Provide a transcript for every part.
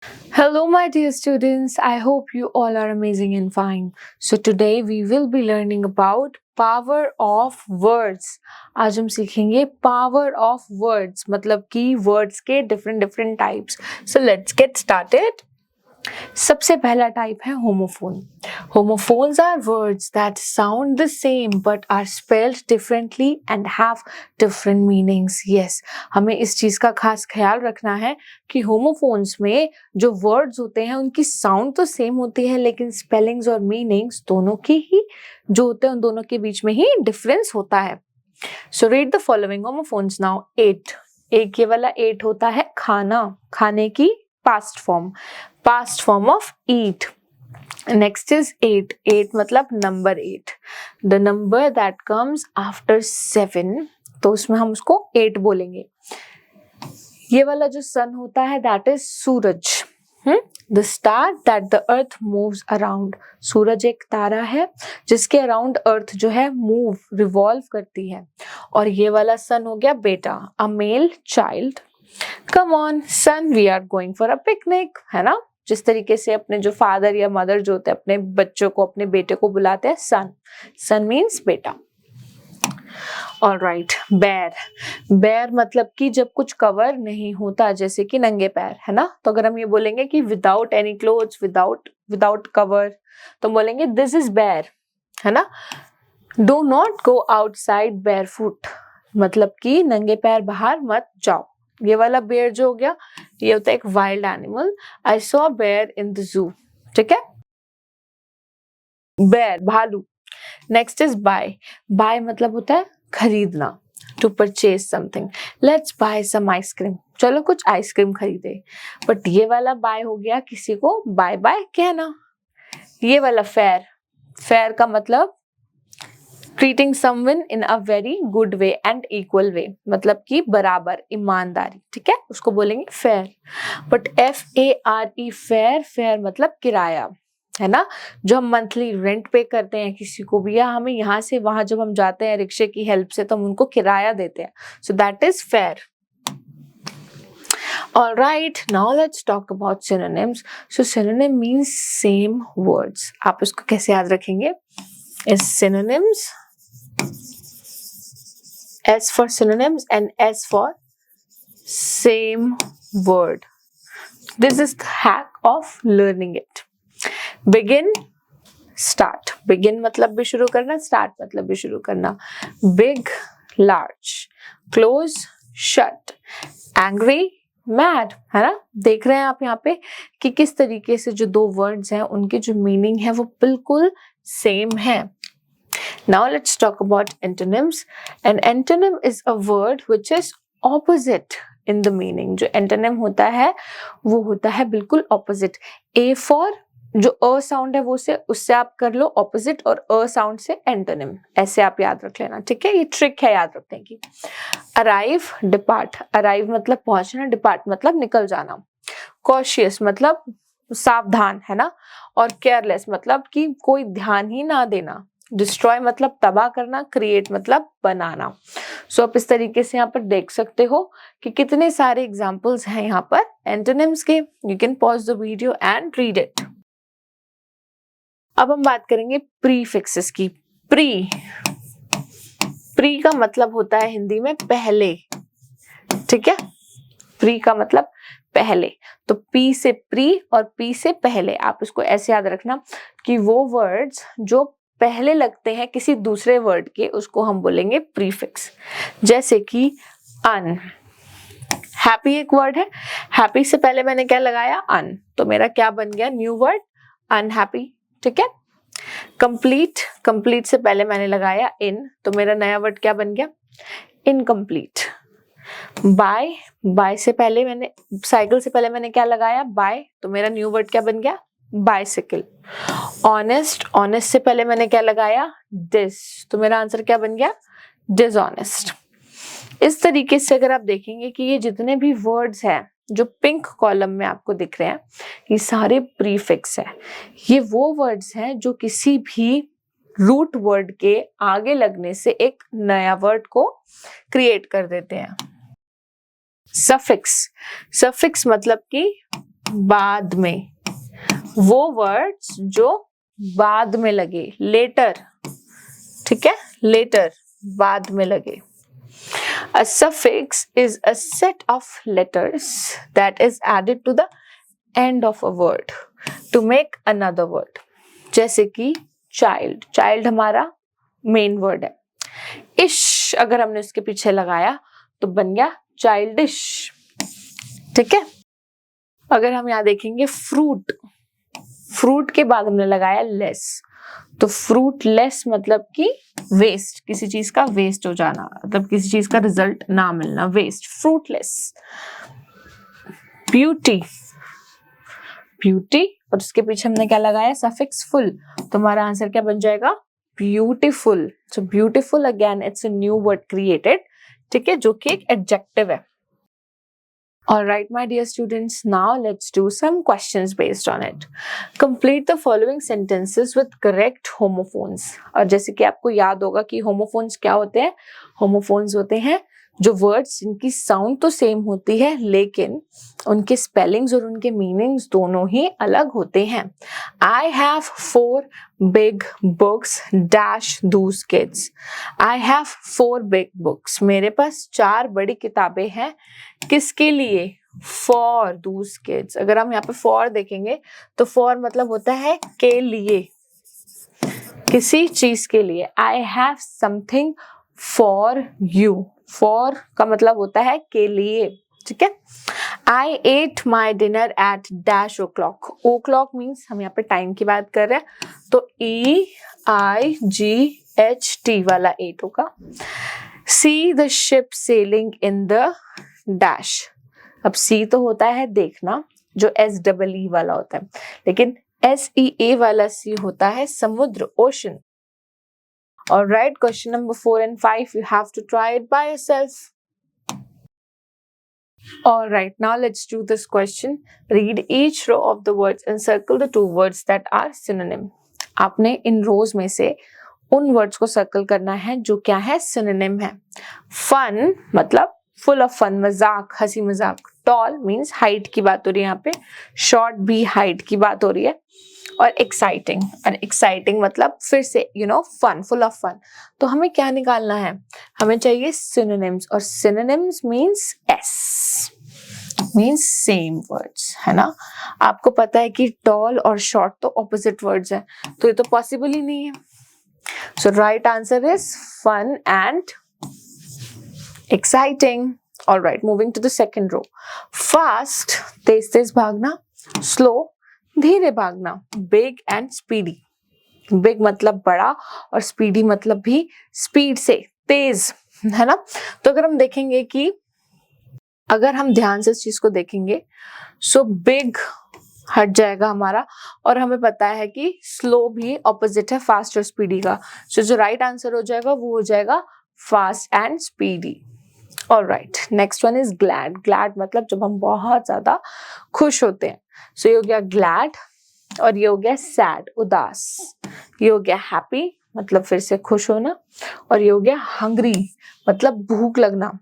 Hello, my dear students. I hope you all are amazing and fine. So today we will be learning about power of words. आज हम सीखेंगे power of words, मतलब कि words के different types. So let's get started. सबसे पहला type है homophone. Homophones are words that sound the same but are spelled differently and have different meanings. Yes, हमें इस चीज का खास ख्याल रखना है कि होमोफोन्स में जो वर्ड्स होते हैं उनकी साउंड तो सेम होती है लेकिन स्पेलिंग्स और मीनिंग्स दोनों की ही जो होते हैं उन दोनों के बीच में ही डिफरेंस होता है. So read the following homophones now. Eight, एक ये वाला एट होता है खाना, खाने की past form of eat. Next is eight. Eight मतलब number 8. The number that comes after 7, तो उसमें हम उसको 8 बोलेंगे. ये वाला जो सन होता है that is Suraj. The star that the earth moves around. सूरज एक तारा है जिसके अराउंड अर्थ जो है मूव रिवॉल्व करती है. और ये वाला सन हो गया बेटा, a male child. Come on son, we are going for a picnic, है ना. जिस तरीके से अपने जो फादर या मदर जो होते हैं अपने बच्चों को, अपने बेटे को बुलाते हैं सन. सन मीन्स बेटा. Alright, bear. बेयर मतलब कि जब कुछ कवर नहीं होता, जैसे कि नंगे पैर, है ना. तो अगर हम ये बोलेंगे कि without any clothes, without cover, तो बोलेंगे दिस इज बेयर, है ना. Do not go outside barefoot, मतलब कि नंगे पैर बाहर मत जाओ. ये वाला बेयर जो हो गया ये होता है एक wild animal. I saw bear in the zoo. ठीक है, बेयर भालू. Next is by. बाय मतलब होता है खरीदना, to purchase something. Let's buy some ice cream, चलो कुछ आइसक्रीम खरीदे. बट ये वाला बाय हो गया किसी को बाय बाय कहना. ये वाला फेयर. फेयर का मतलब treating someone in a very good way and equal way, मतलब कि बराबर, ईमानदारी. ठीक है, उसको बोलेंगे fair. But FARE, fair. Fair मतलब किराया, है ना. जो हम मंथली रेंट पे करते हैं किसी को भी, या हमें यहाँ से वहां जब हम जाते हैं रिक्शे की हेल्प से तो हम उनको किराया देते हैं. So that is fair. Alright, now let's talk about synonyms. So synonym means same words. आप उसको कैसे याद रखेंगे? Is synonyms, S for synonyms and S for same word. This is the hack of learning it. Begin, start. Begin मतलब भी शुरू करना, start मतलब भी शुरू करना. Big, large. Close, shut. Angry, mad, है ना. देख रहे हैं आप यहाँ पे कि किस तरीके से जो दो वर्ड्स हैं उनके जो मीनिंग है वो बिल्कुल सेम है. Now let's talk about antonyms. An antonym is a word which is opposite in the meaning. जो antonym होता है वो होता है बिल्कुल opposite. A for जो अ साउंड है वो से उससे आप कर लो opposite, और अ साउंड से antonym. ऐसे आप याद रख लेना. ठीक है, ये ट्रिक है याद रखने की. Arrive, depart. Arrive मतलब पहुंचना, depart मतलब निकल जाना. Cautious मतलब सावधान, है ना. और careless मतलब कि कोई ध्यान ही ना देना. डिस्ट्रॉय मतलब तबाह करना, क्रिएट मतलब बनाना. सो आप इस तरीके से यहाँ पर देख सकते हो कि कितने सारे एग्जाम्पल्स हैं यहाँ पर एंटोनिम्स के. You can pause the video and read it. अब हम बात करेंगे प्रीफिक्सेस की. प्री. प्री का मतलब होता है हिंदी में पहले. ठीक है, प्री का मतलब पहले. तो पी से प्री और पी से पहले. आप इसको ऐसे याद रखना कि वो वर्ड्स जो पहले लगते हैं किसी दूसरे वर्ड के उसको हम बोलेंगे प्रीफिक्स. जैसे कि अन. हैप्पी एक वर्ड है, हैप्पी से पहले मैंने क्या लगाया अन, तो मेरा क्या बन गया न्यू वर्ड अनहैप्पी. ठीक है. कंप्लीट. कंप्लीट से पहले मैंने लगाया इन, तो मेरा नया वर्ड क्या बन गया इनकम्प्लीट. बाय. बाय से पहले मैंने साइकिल से पहले मैंने क्या लगाया बाय, तो मेरा न्यू वर्ड क्या बन गया बाइसिकल. ऑनेस्ट. ऑनेस्ट से पहले मैंने क्या लगाया डिस, तो मेरा आंसर क्या बन गया डिसऑनेस्ट. इस तरीके से अगर आप देखेंगे कि ये जितने भी वर्ड्स हैं जो पिंक कॉलम में आपको दिख रहे हैं ये सारे प्रीफिक्स हैं. ये वो वर्ड्स हैं जो किसी भी रूट वर्ड के आगे लगने से एक नया वर्ड को क्रिएट कर देते हैं. सफिक्स. सफिक्स मतलब कि बाद में, वो वर्ड्स जो बाद में लगे, लेटर, ठीक है, लेटर, बाद में लगे. A suffix is a set of letters that is added to the end of a word to make another word. जैसे कि child, child हमारा मेन वर्ड है. इश अगर हमने उसके पीछे लगाया तो बन गया childish, ठीक है. अगर हम यहाँ देखेंगे फ्रूट, फ्रूट के बाद हमने लगाया लेस, तो फ्रूटलेस मतलब कि वेस्ट, किसी चीज का वेस्ट हो जाना, मतलब किसी चीज का रिजल्ट ना मिलना, वेस्ट, फ्रूटलेस. ब्यूटी, ब्यूटी और उसके पीछे हमने क्या लगाया, सफिक्स फुल, तो हमारा आंसर क्या बन जाएगा, beautiful. So beautiful again it's a new word created, ठीक है, जो कि एक एडजेक्टिव है. All right, my dear students, now let's do some questions based on it. Complete the following sentences with correct homophones. और जैसे कि आपको याद होगा कि homophones क्या होते हैं, homophones होते हैं जो वर्ड्स जिनकी साउंड तो सेम होती है लेकिन उनके स्पेलिंग्स और उनके मीनिंग्स दोनों ही अलग होते हैं. I have 4 big books dash those kids. I have 4 big books. मेरे पास 4 बड़ी किताबें हैं. किसके लिए, for those kids. अगर हम यहाँ पे for देखेंगे तो for मतलब होता है के लिए, किसी चीज के लिए. I have something for you. for का मतलब होता है के लिए, ठीक है. I ate my dinner at dash o'clock. O'clock means हम यहाँ पे टाइम की बात कर रहे हैं, तो EIGHT वाला 8 होगा. See the ship sailing in the dash. अब C तो होता है देखना, जो SEE वाला होता है, लेकिन SEA वाला C होता है समुद्र, ocean. All right, question number 4 and 5, you have to try it by yourself. All right, now let's do this question. Read each row of the words and circle the 2 words that are synonym. आपने इन रोज में से उन words को circle करना है जो क्या है, सिनोनिम है. फन मतलब फुल ऑफ फन, मजाक, हंसी मजाक. टॉल मीन्स हाइट की बात हो रही है यहाँ पे, शॉर्ट भी हाइट की बात हो रही है. और एक्साइटिंग, और एक्साइटिंग मतलब फिर से फन, फुल ऑफ फन. तो हमें क्या निकालना है, हमें चाहिए सिनोनिम्स, और synonyms means S, means same words, है ना. आपको पता है कि टॉल और शॉर्ट तो ऑपोजिट वर्ड्स हैं, तो ये तो पॉसिबल ही नहीं है. So right answer is fun and exciting. All right, moving to the second row. Fast, तेज तेज भागना. Slow, धीरे भागना. Big and speedy. Big मतलब बड़ा और speedy मतलब भी speed से, तेज, है ना. तो अगर हम देखेंगे कि अगर हम ध्यान से इस चीज को देखेंगे, so big हट जाएगा हमारा, और हमें पता है कि स्लो भी ऑपोजिट है फास्ट और स्पीडी का. सो जो राइट आंसर हो जाएगा वो हो जाएगा fast and speedy. Alright, next one is glad. Glad मतलब जब हम बहुत ज्यादा खुश होते हैं. सो ये हो गया ग्लैड, और ये हो गया सैड, उदास. ये हो गया हैप्पी मतलब फिर से खुश होना, और ये हो गया हंग्री मतलब भूख लगना,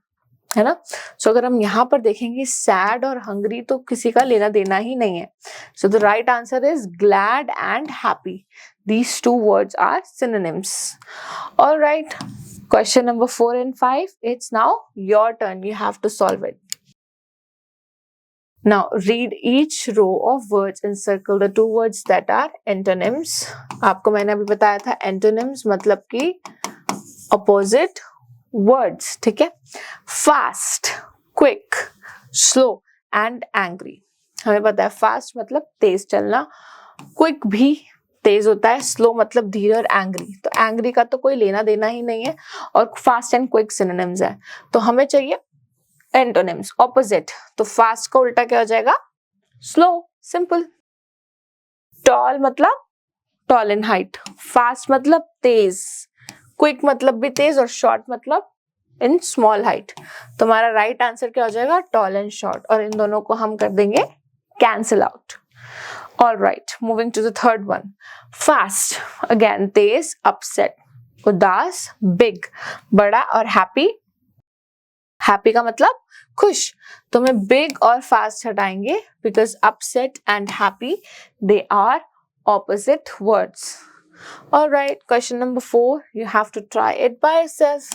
है ना. सो अगर हम यहाँ पर देखेंगे सैड और हंग्री तो किसी का लेना देना ही नहीं है. So the right answer is glad and happy. These 2 words are synonyms. All right, question number 4 and 5, it's now your turn. You have to solve it. Now read each row of words and circle the 2 words that are antonyms. आपको मैंने अभी बताया था antonyms मतलब कि opposite words, ठीक है. Fast, quick, slow and angry. हमें पता है fast मतलब तेज चलना, quick भी तेज होता है, स्लो मतलब धीरे, और एंग्री, तो एंग्री का तो कोई लेना देना ही नहीं है, और फास्ट एंड क्विक सिनोनिम्स है. तो हमें चाहिए एंटोनिम्स, ऑपोजिट. तो फास्ट का उल्टा क्या हो जाएगा, स्लो, सिंपल. टॉल मतलब टॉल इन हाइट, फास्ट मतलब तेज, क्विक मतलब भी तेज, और शॉर्ट मतलब इन स्मॉल हाइट. तो हमारा राइट आंसर क्या हो जाएगा, टॉल एंड शॉर्ट, और इन दोनों को हम कर देंगे cancel out. All right, moving to the third one. Fast, again Tej, upset, उदास, big, बड़ा, और happy, हैप्पी का मतलब खुश, तो हमें बिग और फास्ट हटाएंगे because upset and happy they are opposite words. All right, question number 4. You have to try it by yourself.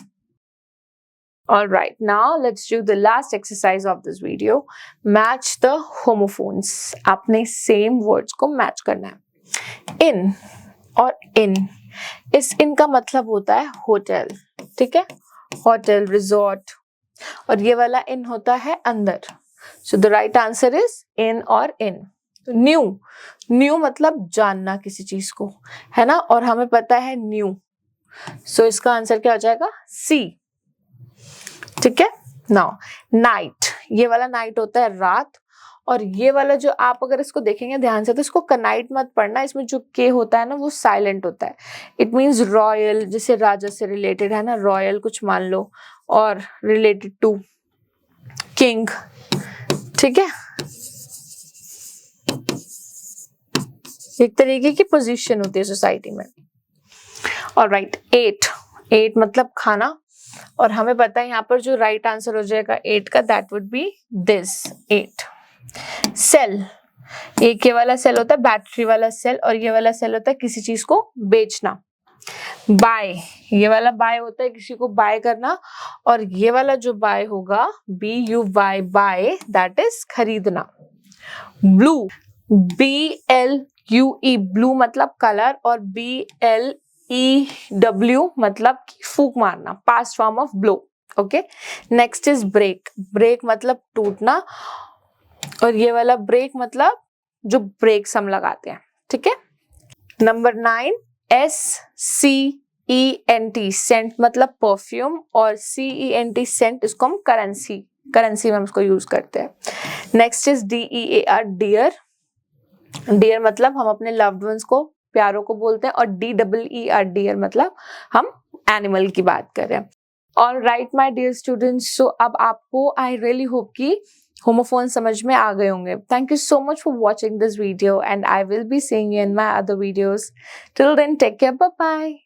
All right, now let's do the last exercise of this video. Match the homophones. आपने same words को match करना है. In और in. इस in का मतलब होता है होटल, ठीक है? Hotel, resort. और ये वाला in होता है अंदर. So the right answer is in और in. न्यू, न्यू मतलब जानना किसी चीज को, है ना, और हमें पता है न्यू, सो इसका आंसर क्या हो जाएगा? सी, ठीक है. नाउ नाइट, ये वाला नाइट होता है रात, और ये वाला जो आप अगर इसको देखेंगे ध्यान से तो इसको कनाइट मत पढ़ना, इसमें जो के होता है ना वो साइलेंट होता है. इट मीन्स रॉयल, जैसे राजा से रिलेटेड है ना, रॉयल कुछ मान लो, और रिलेटेड टू किंग, ठीक है. एक तरीके की पोजीशन होती है सोसाइटी में. ऑलराइट, 8 मतलब खाना, और हमें पता है यहाँ पर जो राइट आंसर हो जाएगा 8 का, that would be this 8. Sell, एक ये वाला सेल होता है बैटरी वाला सेल, और ये वाला सेल होता है किसी चीज को बेचना. बाय, ये वाला बाय होता है किसी को बाय करना, और ये वाला जो बाय होगा BUY, बाय, दैट इज खरीदना. ब्लू, BLUE, ब्लू मतलब कलर, और BLEW मतलब फूंक मारना, past form of blow. Okay, next is break, break मतलब टूटना, और ये वाला ब्रेक मतलब जो ब्रेक्स हम लगाते हैं, ठीक है. नंबर 9, SCENT, सेंट मतलब परफ्यूम, और CENT सेंट, इसको हम करेंसी में हम इसको यूज करते हैं. Next is DEAR, dear, dear मतलब हम अपने लव्ड वंस को, प्यारों को बोलते हैं, और DEER, डियर मतलब हम एनिमल की बात कर रहे हैं. All right my dear students, so अब आपको आई रियली होप कि होमोफोन समझ में आ गए होंगे. Thank you so much for watching this video, and I will be seeing you in my other videos. Till then take care, bye bye.